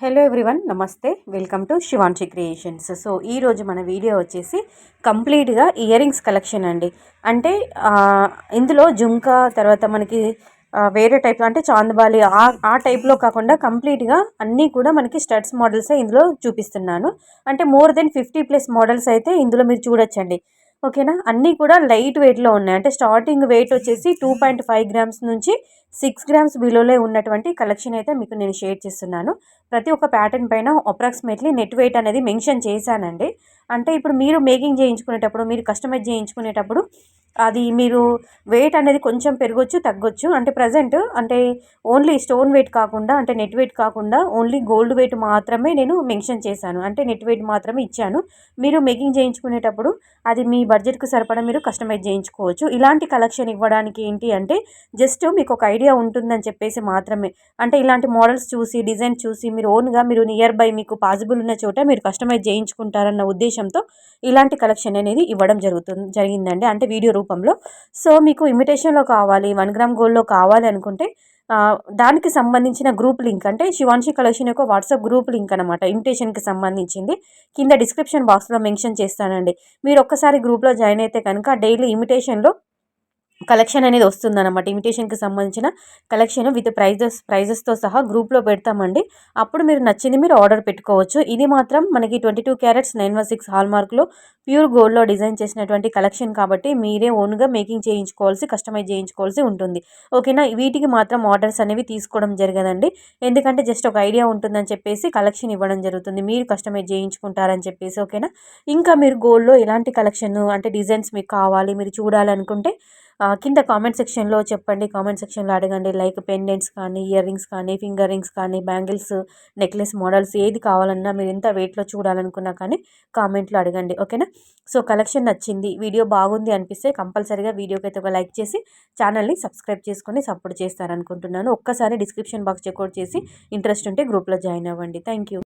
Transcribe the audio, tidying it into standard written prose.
Hello everyone, నమస్తే. Welcome to Shivanshi creations. So ఈరోజు మన వీడియో వచ్చేసి కంప్లీట్గా ఇయర్ రింగ్స్ కలెక్షన్ అండి. అంటే ఇందులో జుంకా తర్వాత మనకి వేరే టైప్ అంటే చాందబాలి ఆ టైప్లో కాకుండా కంప్లీట్గా అన్నీ కూడా మనకి స్టడ్స్ మోడల్సే ఇందులో చూపిస్తున్నాను. అంటే మోర్ దెన్ 50+ మోడల్స్ అయితే ఇందులో మీరు చూడొచ్చండి. ఓకేనా. అన్నీ కూడా లైట్ వెయిట్లో ఉన్నాయి. అంటే స్టార్టింగ్ వెయిట్ వచ్చేసి 2.5 గ్రామ్స్ నుంచి 6 గ్రామ్స్ బిలోలో ఉన్నటువంటి కలెక్షన్ అయితే మీకు నేను షేర్ చేస్తున్నాను. ప్రతి ఒక్క ప్యాటర్న్ పైన అప్రాక్సిమేట్లీ నెట్ వెయిట్ అనేది మెన్షన్ చేశానండి. అంటే ఇప్పుడు మీరు మేకింగ్ చేయించుకునేటప్పుడు, మీరు కస్టమైజ్ చేయించుకునేటప్పుడు అది మీరు వెయిట్ అనేది కొంచెం పెరగొచ్చు, తగ్గొచ్చు. అంటే ప్రజెంట్ అంటే ఓన్లీ స్టోన్ వెయిట్ కాకుండా, అంటే నెట్ వెయిట్ కాకుండా ఓన్లీ గోల్డ్ వెయిట్ మాత్రమే నేను మెన్షన్ చేశాను. అంటే నెట్ వెయిట్ మాత్రమే ఇచ్చాను. మీరు మేకింగ్ చేయించుకునేటప్పుడు అది మీ బడ్జెట్‌కు సరిపడా మీరు కస్టమైజ్ చేయించుకోవచ్చు. ఇలాంటి కలెక్షన్ ఇవ్వడానికి ఏంటి అంటే జస్ట్ మీకు ఒక ఐడియా ఉంటుందని చెప్పేసి మాత్రమే. అంటే ఇలాంటి మోడల్స్ చూసి, డిజైన్ చూసి మీరు ఓన్‌గా మీరు నియర్ బై మీకు పాసిబుల్ ఉన్న చోట మీరు కస్టమైజ్ చేయించుకుంటారన్న ఉద్దేశంతో ఇలాంటి కలెక్షన్ అనేది ఇవ్వడం జరిగిందండి. అంటే వీడియో రూపంలో. సో మీకు ఇమిటేషన్‌లో కావాలి, 1 గ్రామ్ గోల్డ్‌లో కావాలి అనుకుంటే దానికి సంబంధించిన గ్రూప్ లింక్, అంటే శివాన్షి కలెక్షన్ యొక్క వాట్సాప్ గ్రూప్ లింక్ అనమాట. ఇమిటేషన్‌కి సంబంధించింది కింద డిస్క్రిప్షన్ బాక్స్‌లో మెన్షన్ చేస్తానండి. మీరు ఒక్కసారి గ్రూప్‌లో జాయిన్ అయితే కనుక డైలీ ఇమిటేషన్‌లో కలెక్షన్ అనేది వస్తుందన్నమాట. ఇమిటేషన్‌కి సంబంధించిన కలెక్షన్ విత్ ప్రైజెస్‌తో సహా గ్రూప్‌లో పెడతామండి. అప్పుడు మీరు నచ్చింది మీరు ఆర్డర్ పెట్టుకోవచ్చు. ఇది మాత్రం మనకి 22 క్యారెట్స్ 916 హాల్‌మార్క్‌లో ప్యూర్ గోల్డ్‌లో డిజైన్ చేసినటువంటి కలెక్షన్ కాబట్టి మీరే ఓన్‌గా మేకింగ్ చేయించుకోవాల్సి, కస్టమైజ్ చేయించుకోవాల్సి ఉంటుంది. ఓకేనా. వీటికి మాత్రం ఆర్డర్స్ అనేవి తీసుకోవడం జరగదండి. ఎందుకంటే జస్ట్ ఒక ఐడియా ఉంటుందని చెప్పేసి కలెక్షన్ ఇవ్వడం జరుగుతుంది. మీరు కస్టమైజ్ చేయించుకుంటారని చెప్పేసి. ఓకేనా. ఇంకా మీరు గోల్డ్‌లో ఎలాంటి కలెక్షన్ అంటే డిజైన్స్ మీకు కావాలి, మీరు చూడాలనుకుంటే కింద కామెంట్ సెక్షన్‌లో చెప్పండి. కామెంట్ సెక్షన్‌లో అడగండి. లైక్ పెండెంట్స్ కానీ, ఇయర్ రింగ్స్ కానీ, ఫింగర్ రింగ్స్ కానీ, బ్యాంగిల్స్, నెక్లెస్ మోడల్స్ ఏది కావాలన్నా, మీరు ఎంత వెయిట్‌లో చూడాలనుకున్నా కానీ కామెంట్‌లో అడగండి. ఓకేనా. సో కలెక్షన్ నచ్చింది, వీడియో బాగుంది అనిపిస్తే కంపల్సరీగా వీడియోకి అయితే ఒక లైక్ చేసి ఛానల్‌ని సబ్స్క్రైబ్ చేసుకొని సపోర్ట్ చేస్తారనుకుంటున్నాను. ఒక్కసారి డిస్క్రిప్షన్ బాక్స్ చెక్అవుట్ చేసి ఇంట్రెస్ట్ ఉంటే గ్రూప్‌లో జాయిన్ అవ్వండి. Thank you.